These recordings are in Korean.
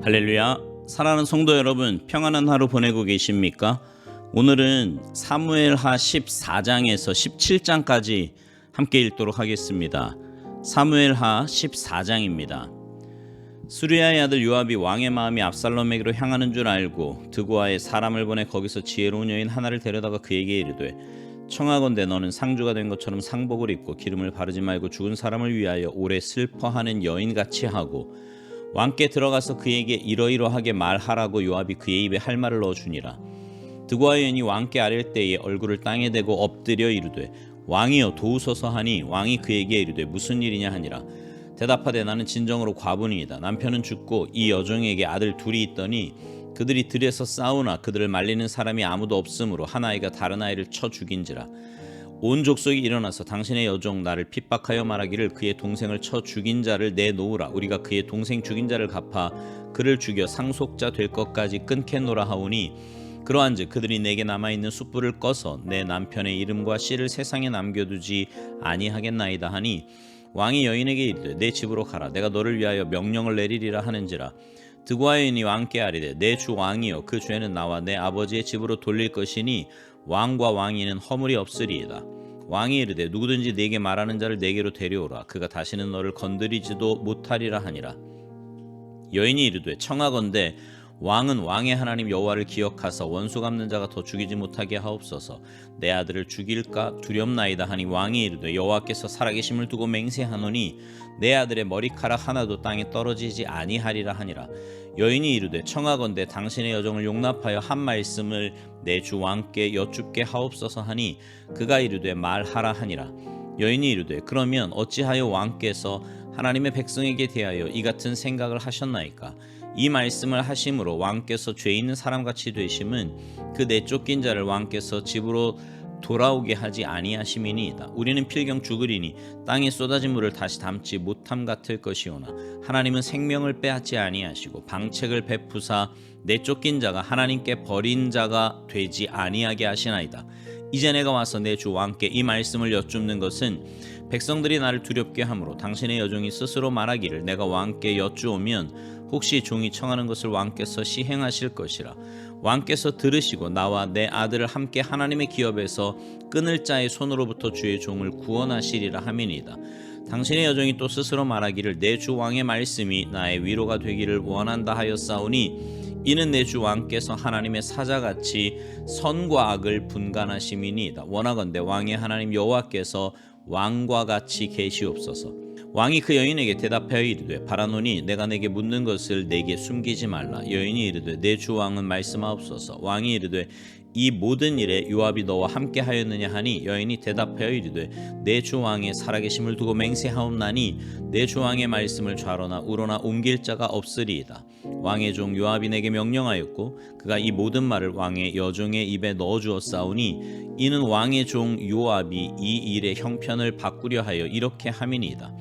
할렐루야. 사랑하는 성도 여러분, 평안한 하루 보내고 계십니까? 오늘은 사무엘하 14장에서 17장까지 함께 읽도록 하겠습니다. 사무엘하 14장입니다. 수리아의 아들 요압이 왕의 마음이 압살롬에게로 향하는 줄 알고 드고아에 사람을 보내 거기서 지혜로운 여인 하나를 데려다가 그에게 이르되, 청하건대 너는 상주가 된 것처럼 상복을 입고 기름을 바르지 말고 죽은 사람을 위하여 오래 슬퍼하는 여인같이 하고 왕께 들어가서 그에게 이러이러하게 말하라고 요압이 그의 입에 할 말을 넣어주니라. 드고아 여인이 왕께 아랠 때에 얼굴을 땅에 대고 엎드려 이르되, 왕이여 도우소서 하니 왕이 그에게 이르되 무슨 일이냐 하니라. 대답하되 나는 진정으로 과부니이다. 남편은 죽고 이 여종에게 아들 둘이 있더니 그들이 들에서 싸우나 그들을 말리는 사람이 아무도 없으므로 한 아이가 다른 아이를 쳐 죽인지라. 온 족속이 일어나서 당신의 여종 나를 핍박하여 말하기를 그의 동생을 쳐 죽인 자를 내놓으라. 우리가 그의 동생 죽인 자를 갚아 그를 죽여 상속자 될 것까지 끊겠노라 하오니, 그러한즉 그들이 내게 남아있는 숯불을 꺼서 내 남편의 이름과 씨를 세상에 남겨두지 아니하겠나이다 하니, 왕이 여인에게 이르되 내 집으로 가라. 내가 너를 위하여 명령을 내리리라 하는지라. 드고아 여인이 왕께 아뢰되, 내 주 왕이여 그 죄는 나와 내 아버지의 집으로 돌릴 것이니 왕과 왕위는 허물이 없으리이다. 왕이 이르되 누구든지 네게 말하는 자를 네게로 데려오라. 그가 다시는 너를 건드리지도 못하리라 하니라. 여인이 이르되 청하건대 왕은 왕의 하나님 여호와를 기억하사 원수 갚는 자가 더 죽이지 못하게 하옵소서. 내 아들을 죽일까 두렵나이다 하니, 왕이 이르되 여호와께서 살아계심을 두고 맹세하노니 내 아들의 머리카락 하나도 땅에 떨어지지 아니하리라 하니라. 여인이 이르되 청하건대 당신의 여종을 용납하여 한 말씀을 내 주 왕께 여쭙게 하옵소서 하니, 그가 이르되 말하라 하니라. 여인이 이르되 그러면 어찌하여 왕께서 하나님의 백성에게 대하여 이 같은 생각을 하셨나이까? 이 말씀을 하심으로 왕께서 죄 있는 사람같이 되심은 그 내쫓긴 자를 왕께서 집으로 돌아오게 하지 아니하심이니이다. 우리는 필경 죽으리니 땅에 쏟아진 물을 다시 담지 못함 같을 것이오나 하나님은 생명을 빼앗지 아니하시고 방책을 베푸사 내쫓긴 자가 하나님께 버린 자가 되지 아니하게 하시나이다. 이제 내가 와서 내 주 왕께 이 말씀을 여쭙는 것은 백성들이 나를 두렵게 하므로 당신의 여종이 스스로 말하기를 내가 왕께 여쭈오면 혹시 종이 청하는 것을 왕께서 시행하실 것이라. 왕께서 들으시고 나와 내 아들을 함께 하나님의 기업에서 끊을 자의 손으로부터 주의 종을 구원하시리라 하미니이다. 당신의 여종이 또 스스로 말하기를 내 주 왕의 말씀이 나의 위로가 되기를 원한다 하였사오니, 이는 내 주 왕께서 하나님의 사자같이 선과 악을 분간하심이니이다. 원하건대 왕의 하나님 여호와께서 왕과 같이 계시옵소서. 왕이 그 여인에게 대답하여 이르되 바라노니 내가 내게 묻는 것을 내게 숨기지 말라. 여인이 이르되 내 주 왕은 말씀하옵소서. 왕이 이르되 이 모든 일에 요압이 너와 함께 하였느냐 하니, 여인이 대답하여 이르되 내 주 왕의 살아계심을 두고 맹세하옵나니 내 주 왕의 말씀을 좌로나 우로나 옮길 자가 없으리이다. 왕의 종 요압이 내게 명령하였고 그가 이 모든 말을 왕의 여종의 입에 넣어주었사오니, 이는 왕의 종 요압이 이 일의 형편을 바꾸려 하여 이렇게 함이니이다.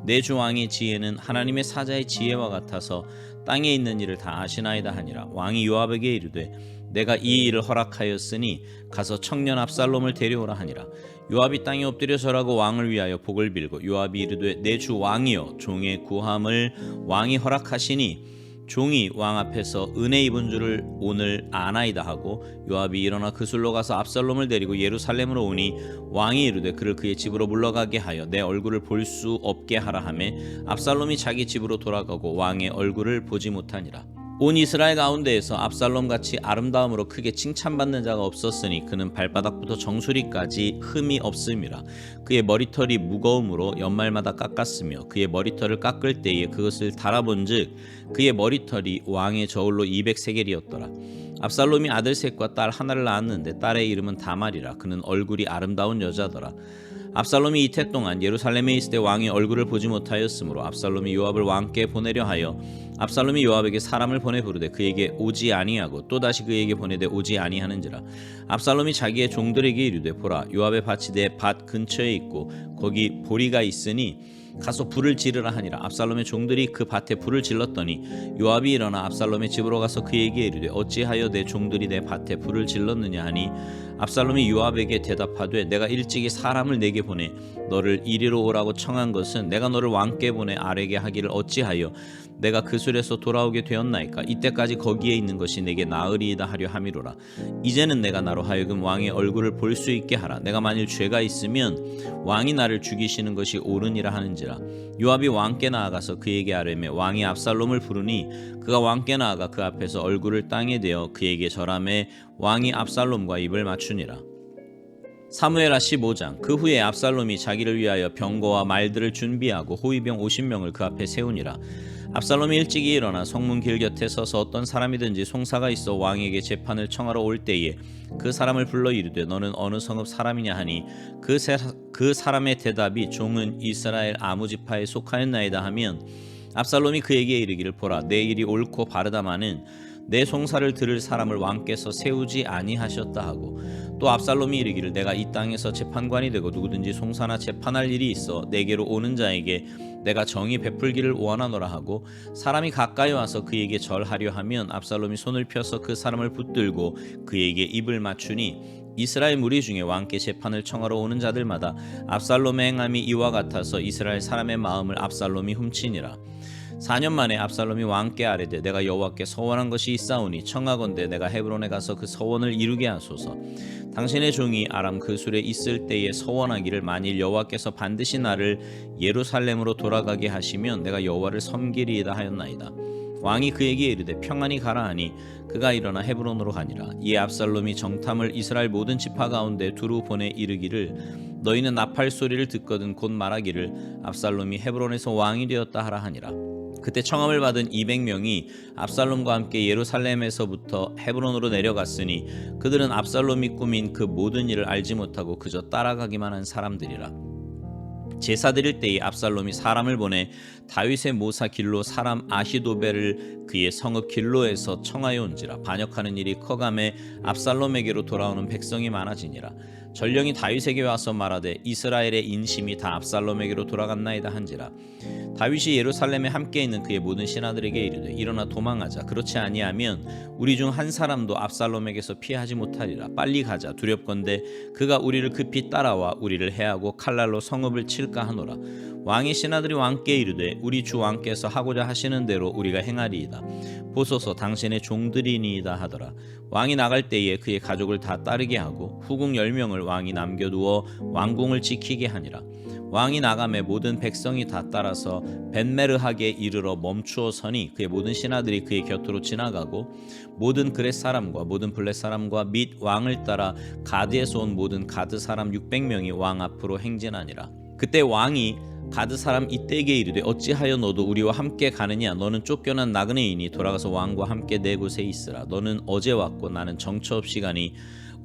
내 주 왕의 지혜는 하나님의 사자의 지혜와 같아서 땅에 있는 일을 다 아시나이다 하니라. 왕이 요압에게 이르되 내가 이 일을 허락하였으니 가서 청년 압살롬을 데려오라 하니라. 요압이 땅에 엎드려 절하고 왕을 위하여 복을 빌고, 요압이 이르되 내 주 왕이여 종의 구함을 왕이 허락하시니 종이 왕 앞에서 은혜 입은 줄을 오늘 아나이다 하고, 요압이 일어나 그술로 가서 압살롬을 데리고 예루살렘으로 오니 왕이 이르되 그를 그의 집으로 물러가게 하여 내 얼굴을 볼 수 없게 하라 하매, 압살롬이 자기 집으로 돌아가고 왕의 얼굴을 보지 못하니라. 온 이스라엘 가운데에서 압살롬같이 아름다움으로 크게 칭찬받는 자가 없었으니 그는 발바닥부터 정수리까지 흠이 없음이라. 그의 머리털이 무거움으로 연말마다 깎았으며 그의 머리털을 깎을 때에 그것을 달아본즉 그의 머리털이 왕의 저울로 200세겔이었더라. 압살롬이 아들 셋과 딸 하나를 낳았는데 딸의 이름은 다말이라. 그는 얼굴이 아름다운 여자더라. 압살롬이 이태 동안 예루살렘에 있을 때 왕의 얼굴을 보지 못하였으므로 압살롬이 요압을 왕께 보내려 하여, 압살롬이 요압에게 사람을 보내 부르되 그에게 오지 아니하고 또다시 그에게 보내되 오지 아니하는지라. 압살롬이 자기의 종들에게 이르되 보라, 요압의 밭이 내 밭 근처에 있고 거기 보리가 있으니 가서 불을 지르라 하니라. 압살롬의 종들이 그 밭에 불을 질렀더니 요압이 일어나 압살롬의 집으로 가서 그에게 이르되 어찌하여 내 종들이 내 밭에 불을 질렀느냐 하니 압살롬이 요압에게 대답하되 내가 일찍이 사람을 내게 보내 너를 이리로 오라고 청한 것은 내가 너를 왕께 보내 아뢰게 하기를 어찌하여 내가 그 술에서 돌아오게 되었나이까. 이때까지 거기에 있는 것이 내게 나으리이다 하려 함이로라. 이제는 내가 나로 하여금 왕의 얼굴을 볼 수 있게 하라. 내가 만일 죄가 있으면 왕이 나를 죽이시는 것이 옳으니라 하는지라. 요압이 왕께 나아가서 그에게 아뢰매 왕이 압살롬을 부르니 그가 왕께 나아가 그 앞에서 얼굴을 땅에 대어 그에게 절하매 왕이 압살롬과 입을 맞추니라. 사무엘하 15장. 그 후에 압살롬이 자기를 위하여 병거와 말들을 준비하고 호위병 50명을 그 앞에 세우니라. 압살롬이 일찍이 일어나 성문 길 곁에 서서 어떤 사람이든지 송사가 있어 왕에게 재판을 청하러 올 때에 그 사람을 불러 이르되 너는 어느 성읍 사람이냐 하니 그 사람의 대답이 종은 이스라엘 아무 지파에 속하였나이다 하면 압살롬이 그에게 이르기를 보라 내 일이 옳고 바르다마는 내 송사를 들을 사람을 왕께서 세우지 아니하셨다 하고 또 압살롬이 이르기를 내가 이 땅에서 재판관이 되고 누구든지 송사나 재판할 일이 있어 내게로 오는 자에게 내가 정의 베풀기를 원하노라 하고 사람이 가까이 와서 그에게 절하려 하면 압살롬이 손을 펴서 그 사람을 붙들고 그에게 입을 맞추니 이스라엘 무리 중에 왕께 재판을 청하러 오는 자들마다 압살롬의 행함이 이와 같아서 이스라엘 사람의 마음을 압살롬이 훔치니라. 4년 만에 압살롬이 왕께 아뢰되 내가 여호와께 서원한 것이 있사오니 청하건대 내가 헤브론에 가서 그 서원을 이루게 하소서. 당신의 종이 아람 그술에 있을 때에 서원하기를 만일 여호와께서 반드시 나를 예루살렘으로 돌아가게 하시면 내가 여호와를 섬기리이다 하였나이다. 왕이 그에게 이르되 평안히 가라 하니 그가 일어나 헤브론으로 가니라. 이에 압살롬이 정탐을 이스라엘 모든 지파 가운데 두루 보내 이르기를 너희는 나팔 소리를 듣거든 곧 말하기를 압살롬이 헤브론에서 왕이 되었다 하라 하니라. 그때 청함을 받은 200명이 압살롬과 함께 예루살렘에서부터 헤브론으로 내려갔으니 그들은 압살롬이 꾸민 그 모든 일을 알지 못하고 그저 따라가기만 한 사람들이라. 제사 드릴 때에 압살롬이 사람을 보내 다윗의 모사 길로 사람 아히도벨을 그의 성읍 길로에서 청하여 온지라. 반역하는 일이 커감에 압살롬에게로 돌아오는 백성이 많아지니라. 전령이 다윗에게 와서 말하되 이스라엘의 인심이 다 압살롬에게로 돌아갔나이다 한지라. 다윗이 예루살렘에 함께 있는 그의 모든 신하들에게 이르되 일어나 도망하자. 그렇지 아니하면 우리 중 한 사람도 압살롬에게서 피하지 못하리라. 빨리 가자. 두렵건대 그가 우리를 급히 따라와 우리를 해하고 칼날로 성읍을 칠까 하노라. 왕의 신하들이 왕께 이르되 우리 주 왕께서 하고자 하시는 대로 우리가 행하리이다. 보소서 당신의 종들이니이다 하더라. 왕이 나갈 때에 그의 가족을 다 따르게 하고 후궁 10명을 왕이 남겨두어 왕궁을 지키게 하니라. 왕이 나가매 모든 백성이 다 따라서 벤메르하게 이르러 멈추어 서니 그의 모든 신하들이 그의 곁으로 지나가고 모든 그렛 사람과 모든 블렛 사람과 및 왕을 따라 가드에서 온 모든 가드 사람 600명이 왕 앞으로 행진하니라. 그때 왕이 가드 사람 이때에게 이르되 어찌하여 너도 우리와 함께 가느냐. 너는 쫓겨난 나그네이니 돌아가서 왕과 함께 내 곳에 있으라. 너는 어제 왔고 나는 정처 없이 가니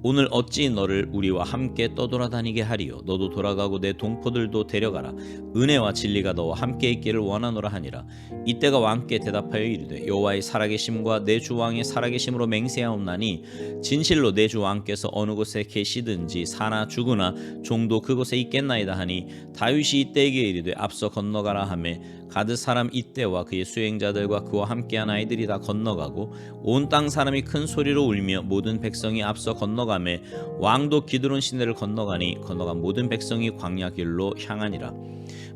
오늘 어찌 너를 우리와 함께 떠돌아다니게 하리요. 너도 돌아가고 내 동포들도 데려가라. 은혜와 진리가 너와 함께 있기를 원하노라 하니라. 이때가 왕께 대답하여 이르되 여호와의 살아계심과 내 주 왕의 살아계심으로 맹세하옵나니 진실로 내 주 왕께서 어느 곳에 계시든지 사나 죽으나 종도 그곳에 있겠나이다 하니 다윗이 이때에게 이르되 앞서 건너가라 하매 가드 사람 이때와 그의 수행자들과 그와 함께한 아이들이 다 건너가고 온 땅 사람이 큰 소리로 울며 모든 백성이 앞서 건너가매 왕도 기드론 시내를 건너가니 건너간 모든 백성이 광야 길로 향하니라.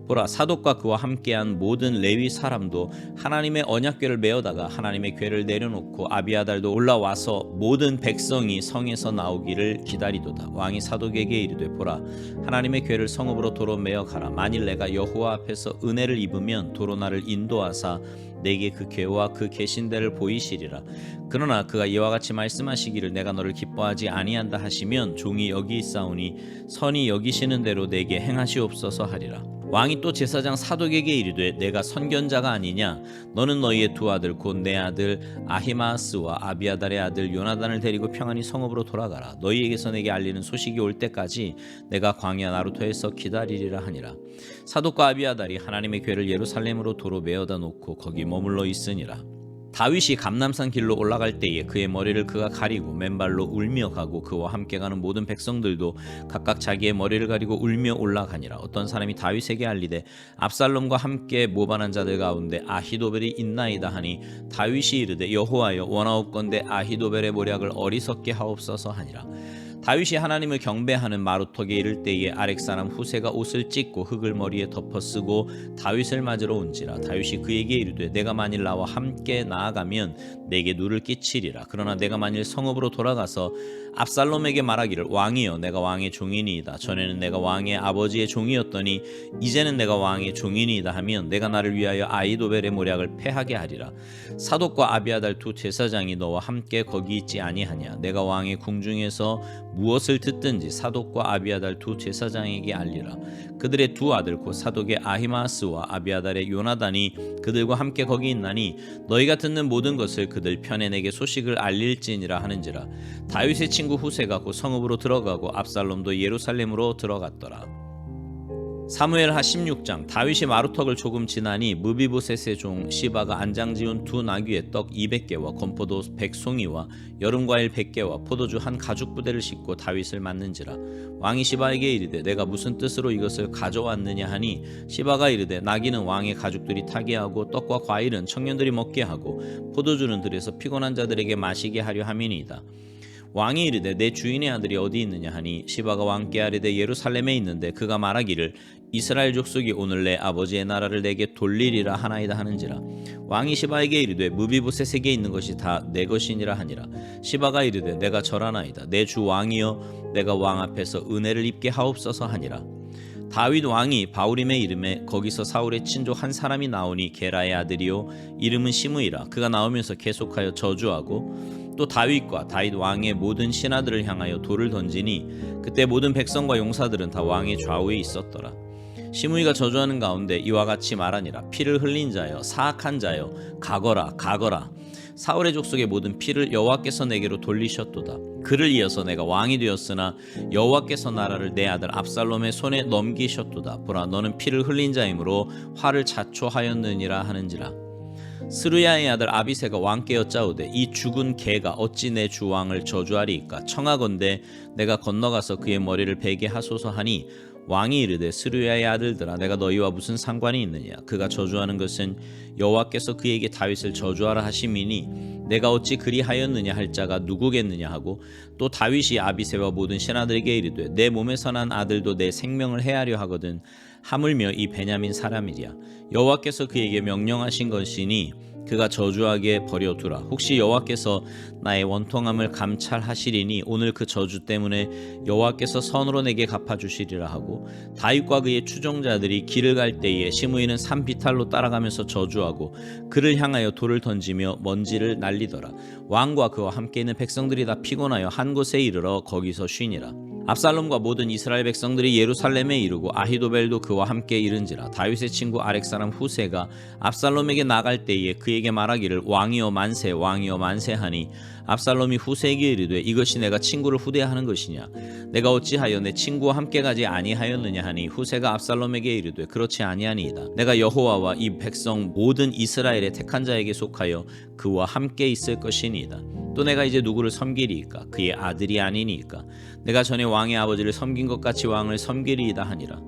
보라 사독과 그와 함께한 모든 레위 사람도 하나님의 언약궤를 메어다가 하나님의 궤를 내려놓고 아비아달도 올라와서 모든 백성이 성에서 나오기를 기다리도다. 왕이 사독에게 이르되 보라 하나님의 궤를 성읍으로 도로 메어 가라. 만일 내가 여호와 앞에서 은혜를 입으면 도로 나를 인도하사 내게 그 궤와 그 계신 데를 보이시리라. 그러나 그가 이와 같이 말씀하시기를 내가 너를 기뻐하지 아니한다 하시면 종이 여기 있사오니 선이 여기시는 대로 내게 행하시옵소서 하리라. 왕이 또 제사장 사독에게 이르되 내가 선견자가 아니냐. 너는 너희의 두 아들 곧 내 아들 아히마스와 아비아달의 아들 요나단을 데리고 평안히 성읍으로 돌아가라. 너희에게서 내게 알리는 소식이 올 때까지 내가 광야 나루토에서 기다리리라 하니라. 사독과 아비아달이 하나님의 궤를 예루살렘으로 도로 메어다 놓고 거기 머물러 있으니라. 다윗이 감람산 길로 올라갈 때에 그의 머리를 그가 가리고 맨발로 울며 가고 그와 함께 가는 모든 백성들도 각각 자기의 머리를 가리고 울며 올라가니라. 어떤 사람이 다윗에게 알리되 압살롬과 함께 모반한 자들 가운데 아히도벨이 있나이다 하니 다윗이 이르되 여호와여 원하옵건대 아히도벨의 모략을 어리석게 하옵소서 하니라. 다윗이 하나님을 경배하는 마루턱에 이를 때에 아렉 사람 후세가 옷을 찢고 흙을 머리에 덮어 쓰고 다윗을 맞으러 온지라. 다윗이 그에게 이르되 내가 만일 나와 함께 나아가면 내게 누를 끼치리라. 그러나 내가 만일 성읍으로 돌아가서 압살롬에게 말하기를 왕이여 내가 왕의 종이니이다. 전에는 내가 왕의 아버지의 종이었더니 이제는 내가 왕의 종이니이다 하면 내가 나를 위하여 아히도벨의 모략을 패하게 하리라. 사독과 아비아달 두 제사장이 너와 함께 거기 있지 아니하냐. 내가 왕의 궁중에서 무엇을 듣든지 사독과 아비아달 두 제사장에게 알리라. 그들의 두 아들 곧 사독의 아히마스와 아비아달의 요나단이 그들과 함께 거기 있나니 너희가 듣는 모든 것을 그들 편에 내게 소식을 알릴지니라 하는지라. 다윗의 친구 후세가 곧 성읍으로 들어가고 압살롬도 예루살렘으로 들어갔더라. 사무엘하 16장. 다윗이 마루턱을 조금 지나니 무비보셋의 종 시바가 안장지운 두 나귀의 떡 200개와 건포도 100송이와 여름과일 100개와 포도주 한 가죽 부대를 싣고 다윗을 맞는지라. 왕이 시바에게 이르되 내가 무슨 뜻으로 이것을 가져왔느냐 하니 시바가 이르되 나귀는 왕의 가죽들이 타게 하고 떡과 과일은 청년들이 먹게 하고 포도주는 들에서 피곤한 자들에게 마시게 하려 함이니이다. 왕이 이르되 내 주인의 아들이 어디 있느냐 하니 시바가 왕께 아뢰되 예루살렘에 있는데 그가 말하기를 이스라엘 족속이 오늘 내 아버지의 나라를 내게 돌리리라 하나이다 하는지라. 왕이 시바에게 이르되 무비보셋에게 있는 것이 다 내 것이니라 하니라. 시바가 이르되 내가 절하나이다. 내 주 왕이여 내가 왕 앞에서 은혜를 입게 하옵소서 하니라. 다윗 왕이 바우림에 이름에 거기서 사울의 친족 한 사람이 나오니 게라의 아들이요 이름은 시므이라. 그가 나오면서 계속하여 저주하고 또 다윗과 다윗 왕의 모든 신하들을 향하여 돌을 던지니 그때 모든 백성과 용사들은 다 왕의 좌우에 있었더라. 시므이가 저주하는 가운데 이와 같이 말하니라. 피를 흘린 자여 사악한 자여 가거라 가거라. 사울의 족속의 모든 피를 여호와께서 내게로 돌리셨도다. 그를 이어서 내가 왕이 되었으나 여호와께서 나라를 내 아들 압살롬의 손에 넘기셨도다. 보라 너는 피를 흘린 자이므로 화를 자초하였느니라 하는지라. 스루야의 아들 아비새가 왕께 여짜오되 이 죽은 개가 어찌 내 주 왕을 저주하리이까. 청하건대 내가 건너가서 그의 머리를 베게 하소서 하니 왕이 이르되 스루야의 아들들아 내가 너희와 무슨 상관이 있느냐. 그가 저주하는 것은 여호와께서 그에게 다윗을 저주하라 하심이니 내가 어찌 그리하였느냐 할 자가 누구겠느냐 하고 또 다윗이 아비새와 모든 신하들에게 이르되 내 몸에서 난 아들도 내 생명을 해하려 하거든 하물며 이 베냐민 사람이랴. 여호와께서 그에게 명령하신 것이니 그가 저주하게 버려두라. 혹시 여호와께서 나의 원통함을 감찰하시리니 오늘 그 저주 때문에 여호와께서 선으로 내게 갚아주시리라 하고 다윗과 그의 추종자들이 길을 갈 때에 시므이는 산 비탈로 따라가면서 저주하고 그를 향하여 돌을 던지며 먼지를 날리더라. 왕과 그와 함께 있는 백성들이 다 피곤하여 한 곳에 이르러 거기서 쉬니라. 압살롬과 모든 이스라엘 백성들이 예루살렘에 이르고 아히도벨도 그와 함께 이른지라. 다윗의 친구 아렉 사람 후세가 압살롬에게 나갈 때에 그에게 말하기를 왕이여 만세 왕이여 만세 하니 압살롬이 후세에게 이르되 이것이 내가 친구를 후대하는 것이냐. 내가 어찌하여 내 친구와 함께 가지 아니하였느냐 하니 후세가 압살롬에게 이르되 그렇지 아니하니이다. 내가 여호와와 이 백성 모든 이스라엘의 택한 자에게 속하여 그와 함께 있을 것이니이다. 또 내가 이제 누구를 섬기리이까. 그의 아들이 아니니까. 내가 전에 왕의 아버지를 섬긴 것 같이 왕을 섬기리이다 하니라.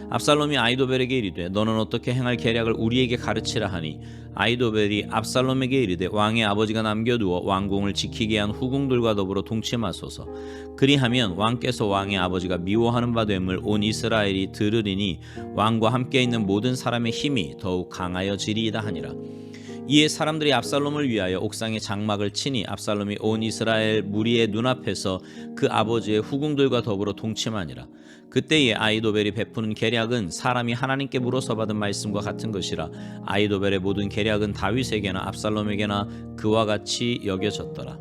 압살롬이 아히도벨에게 이르되 너는 어떻게 행할 계략을 우리에게 가르치라 하니 아히도벨이 압살롬에게 이르되 왕의 아버지가 남겨두어 왕궁을 지키게 한 후궁들과 더불어 동침하소서. 그리하면 왕께서 왕의 아버지가 미워하는 바 됨을 온 이스라엘이 들으리니 왕과 함께 있는 모든 사람의 힘이 더욱 강하여지리이다 하니라. 이에 사람들이 압살롬을 위하여 옥상에 장막을 치니 압살롬이 온 이스라엘 무리의 눈앞에서 그 아버지의 후궁들과 더불어 동침하니라. 그때에 아히도벨이 베푸는 계략은 사람이 하나님께 물어서 받은 말씀과 같은 것이라. 아히도벨의 모든 계략은 다윗에게나 압살롬에게나 그와 같이 여겨졌더라.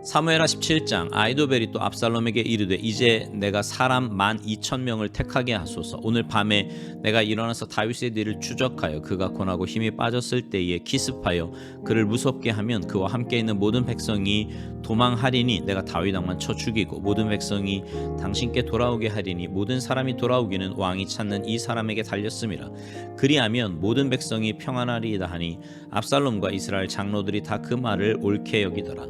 사무엘하 17장 아히도벨이 또 압살롬에게 이르되 이제 내가 사람 12,000명을 택하게 하소서. 오늘 밤에 내가 일어나서 다윗의 뒤를 추적하여 그가 권하고 힘이 빠졌을 때에 기습하여 그를 무섭게 하면 그와 함께 있는 모든 백성이 도망하리니 내가 다윗 왕만 쳐 죽이고 모든 백성이 당신께 돌아오게 하리니 모든 사람이 돌아오기는 왕이 찾는 이 사람에게 달렸음이라. 그리하면 모든 백성이 평안하리이다 하니 압살롬과 이스라엘 장로들이 다 그 말을 옳게 여기더라.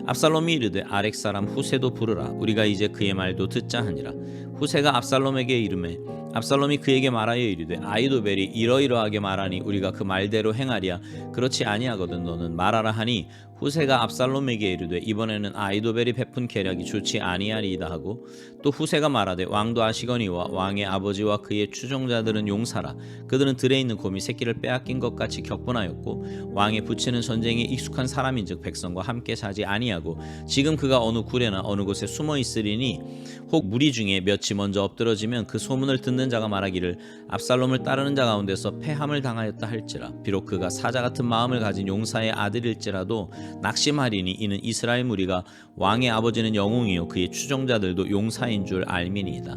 압살롬이 이르되 아렉 사람 후세도 부르라. 우리가 이제 그의 말도 듣자 하니라. 후세가 압살롬에게 이르매 압살롬이 그에게 말하여 이르되 아히도벨이 이러이러하게 말하니 우리가 그 말대로 행하랴. 그렇지 아니하거든 너는 말하라 하니 후세가 압살롬에게 이르되 이번에는 아히도벨이 베푼 계략이 좋지 아니하리이다 하고 또 후세가 말하되 왕도 아시거니와 왕의 아버지와 그의 추종자들은 용사라. 그들은 들에 있는 곰이 새끼를 빼앗긴 것 같이 격분하였고 왕의 부치는 전쟁에 익숙한 사람인즉 백성과 함께 자지 아니하고 지금 그가 어느 굴에나 어느 곳에 숨어 있으리니 혹 무리 중에 몇이 먼저 엎드러지면 그 소문을 듣는 자가 말하기를 압살롬을 따르는 자 가운데서 패함을 당하였다 할지라. 비록 그가 사자 같은 마음을 가진 용사의 아들일지라도 낙심하리니 이는 이스라엘 무리가 왕의 아버지는 영웅이요 그의 추종자들도 용사인 줄 알미니이다.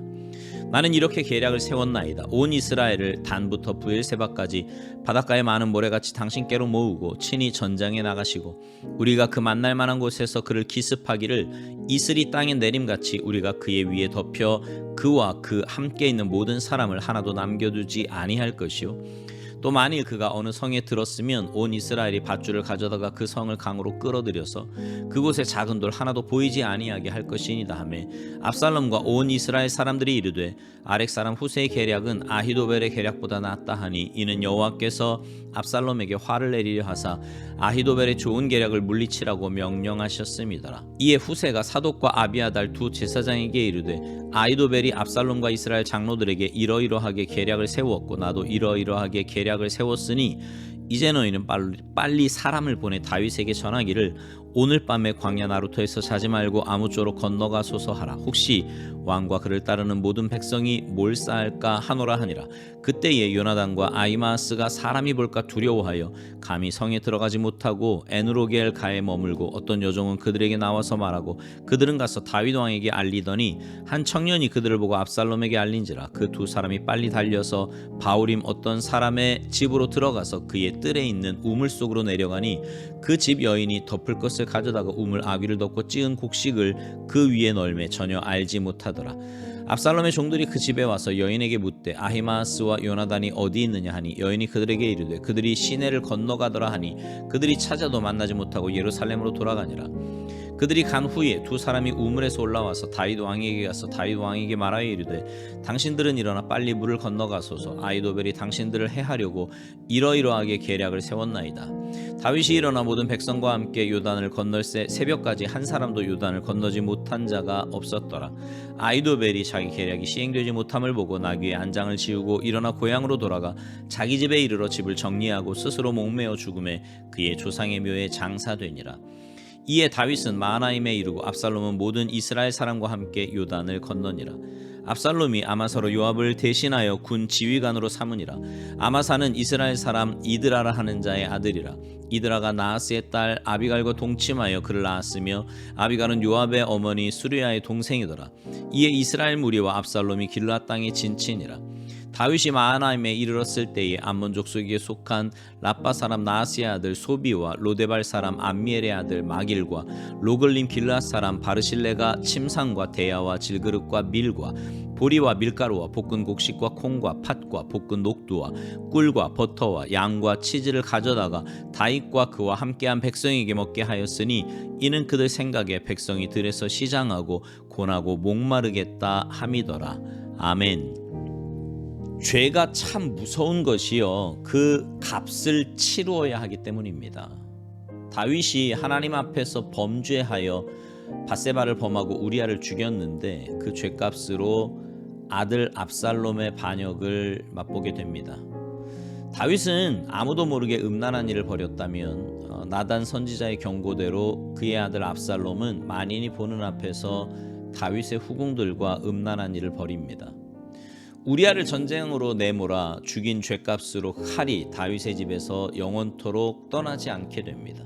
나는 이렇게 계략을 세웠나이다. 온 이스라엘을 단부터 브엘세바까지 바닷가의 많은 모래같이 당신께로 모으고 친히 전장에 나가시고 우리가 그 만날 만한 곳에서 그를 기습하기를 이슬이 땅에 내림같이 우리가 그의 위에 덮여 그와 그 함께 있는 모든 사람을 하나도 남겨두지 아니할 것이요 또 만일 그가 어느 성에 들었으면 온 이스라엘이 밧줄을 가져다가 그 성을 강으로 끌어들여서 그곳에 작은 돌 하나도 보이지 아니하게 할 것이니이다 하매 압살롬과 온 이스라엘 사람들이 이르되 아렉 사람 후세의 계략은 아히도벨의 계략보다 낫다 하니 이는 여호와께서 압살롬에게 화를 내리려 하사 아히도벨의 좋은 계략을 물리치라고 명령하셨음이더라. 이에 후세가 사독과 아비아달 두 제사장에게 이르되 아히도벨이 압살롬과 이스라엘 장로들에게 이러이러하게 계략을 세웠고 나도 이러이러하게 계략을 세웠으니 이제 너희는 빨리 사람을 보내 다윗에게 전하기를 오늘 밤에 광야 나루터에서 자지 말고 아무쪼록 건너가소서 하라. 혹시 왕과 그를 따르는 모든 백성이 몰사할까 하노라 하니라. 그때에 요나단과 아히마아스가 사람이 볼까 두려워하여 감히 성에 들어가지 못하고 에누로겔 가에 머물고 어떤 여종은 그들에게 나와서 말하고 그들은 가서 다윗 왕에게 알리더니 한 청년이 그들을 보고 압살롬에게 알린지라. 그 두 사람이 빨리 달려서 바울임 어떤 사람의 집으로 들어가서 그의 뜰에 있는 우물 속으로 내려가니 그 집 여인이 덮을 것을 가져다가 우물 아귀를 덮고 찌은 곡식을 그 위에 널매 전혀 알지 못하더라. 압살롬의 종들이 그 집에 와서 여인에게 묻되 아히마아스와 요나단이 어디 있느냐 하니 여인이 그들에게 이르되 그들이 시내를 건너가더라 하니 그들이 찾아도 만나지 못하고 예루살렘으로 돌아가니라. 그들이 간 후에 두 사람이 우물에서 올라와서 다윗 왕에게 가서 다윗 왕에게 말하여 이르되 당신들은 일어나 빨리 물을 건너가소서. 아히도벨이 당신들을 해하려고 이러이러하게 계략을 세웠나이다. 다윗이 일어나 모든 백성과 함께 요단을 건널새 새벽까지 한 사람도 요단을 건너지 못한 자가 없었더라. 아히도벨이 자기 계략이 시행되지 못함을 보고 나귀의 안장을 지우고 일어나 고향으로 돌아가 자기 집에 이르러 집을 정리하고 스스로 목매어 죽음에 그의 조상의 묘에 장사되니라. 이에 다윗은 마하나임에 이르고 압살롬은 모든 이스라엘 사람과 함께 요단을 건너니라. 압살롬이 아마사로 요압을 대신하여 군 지휘관으로 삼으니라. 아마사는 이스라엘 사람 이드라라 하는 자의 아들이라. 이드라가 나하스의 딸 아비갈과 동침하여 그를 낳았으며 아비갈은 요압의 어머니 수르야의 동생이더라. 이에 이스라엘 무리와 압살롬이 길르앗 땅에 진친이라. 다윗이 마하나임에 이르렀을 때에 암몬 족속에 속한 라빠 사람 나하스의 아들 소비와 로데발 사람 암미엘의 아들 마길과 로글림 길르앗 사람 바르실레가 침상과 대야와 질그릇과 밀과 보리와 밀가루와 볶은 곡식과 콩과 팥과 볶은 녹두와 꿀과 버터와 양과 치즈를 가져다가 다윗과 그와 함께한 백성에게 먹게 하였으니 이는 그들 생각에 백성이 들에서 시장하고 곤하고 목마르겠다 함이더라. 아멘. 죄가 참 무서운 것이요 그 값을 치루어야 하기 때문입니다. 다윗이 하나님 앞에서 범죄하여 밧세바를 범하고 우리아를 죽였는데 그 죄값으로 아들 압살롬의 반역을 맛보게 됩니다. 다윗은 아무도 모르게 음란한 일을 벌였다면 나단 선지자의 경고대로 그의 아들 압살롬은 만인이 보는 앞에서 다윗의 후궁들과 음란한 일을 벌입니다. 우리아를 전쟁으로 내몰아 죽인 죄값으로 칼이 다윗의 집에서 영원토록 떠나지 않게 됩니다.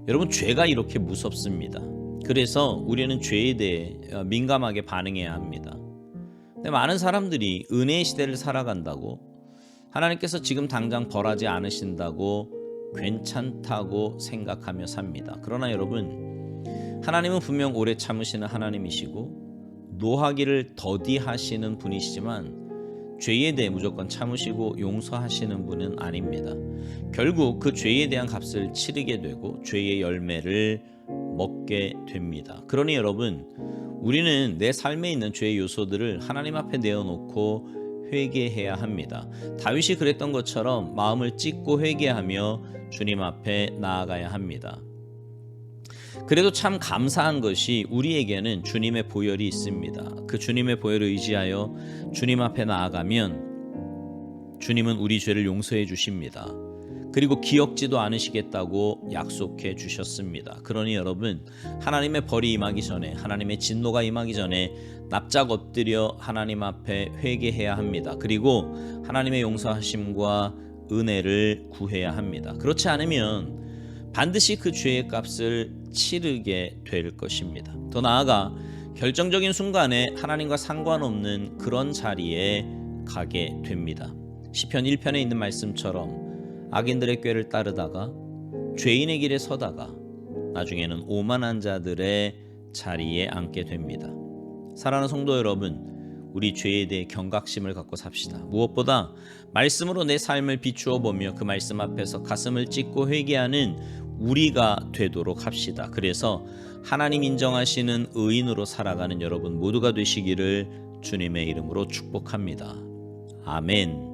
여러분, 죄가 이렇게 무섭습니다. 그래서 우리는 죄에 대해 민감하게 반응해야 합니다. 근데 많은 사람들이 은혜의 시대를 살아간다고, 하나님께서 지금 당장 벌하지 않으신다고 괜찮다고 생각하며 삽니다. 그러나 여러분, 하나님은 분명 오래 참으시는 하나님이시고 노하기를 더디하시는 분이시지만 죄에 대해 무조건 참으시고 용서하시는 분은 아닙니다. 결국 그 죄에 대한 값을 치르게 되고 죄의 열매를 먹게 됩니다. 그러니 여러분, 우리는 내 삶에 있는 죄의 요소들을 하나님 앞에 내어놓고 회개해야 합니다. 다윗이 그랬던 것처럼 마음을 찢고 회개하며 주님 앞에 나아가야 합니다. 그래도 참 감사한 것이 우리에게는 주님의 보혈이 있습니다. 그 주님의 보혈을 의지하여 주님 앞에 나아가면 주님은 우리 죄를 용서해 주십니다. 그리고 기억지도 않으시겠다고 약속해 주셨습니다. 그러니 여러분, 하나님의 벌이 임하기 전에, 하나님의 진노가 임하기 전에 납작 엎드려 하나님 앞에 회개해야 합니다. 그리고 하나님의 용서하심과 은혜를 구해야 합니다. 그렇지 않으면 반드시 그 죄의 값을 치르게 될 것입니다. 더 나아가 결정적인 순간에 하나님과 상관없는 그런 자리에 가게 됩니다. 시편 1편에 있는 말씀처럼 악인들의 꾀를 따르다가 죄인의 길에 서다가 나중에는 오만한 자들의 자리에 앉게 됩니다. 사랑하는 성도 여러분, 우리 죄에 대해 경각심을 갖고 삽시다. 무엇보다 말씀으로 내 삶을 비추어 보며 그 말씀 앞에서 가슴을 찢고 회개하는 우리가 되도록 합시다. 그래서 하나님 인정하시는 의인으로 살아가는 여러분 모두가 되시기를 주님의 이름으로 축복합니다. 아멘.